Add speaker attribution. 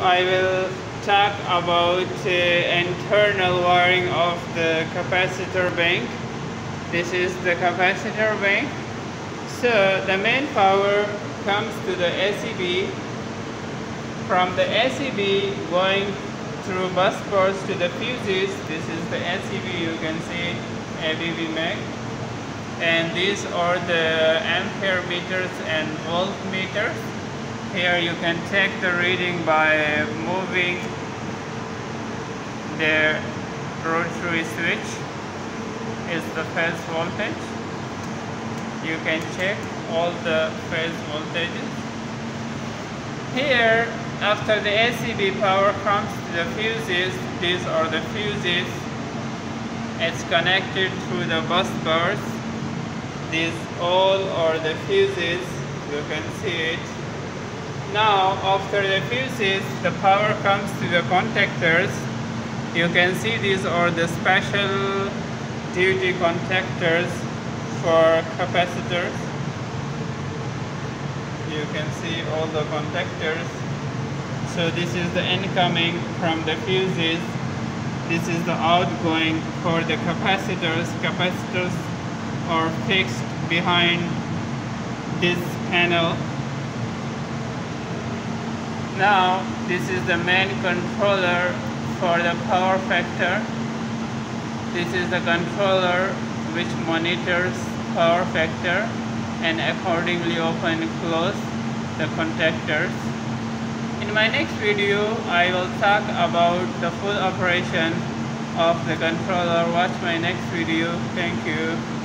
Speaker 1: I will talk about internal wiring of the capacitor bank. This is the capacitor bank. So the main power comes to the ACB. From the ACB going through bus bars to the fuses. This is the ACB, you can see ABB mag. And these are the ampere meters and voltmeters. Here you can take the reading by moving the rotary switch. Is the phase voltage. You can check all the phase voltages. Here, after the ACB power comes to the fuses, these are the fuses. It's connected through the bus bars. These all are the fuses. You can see it. Now, after the fuses, the power comes to the contactors. You can see these are the special duty contactors for capacitors. You can see all the contactors. So this is the incoming from the fuses. This is the outgoing for the capacitors. Capacitors are fixed behind this panel. Now this is the main controller for the power factor. This is the controller which monitors power factor and accordingly open and close the contactors. In my next video, I will talk about the full operation of the controller. Watch my next video. Thank you.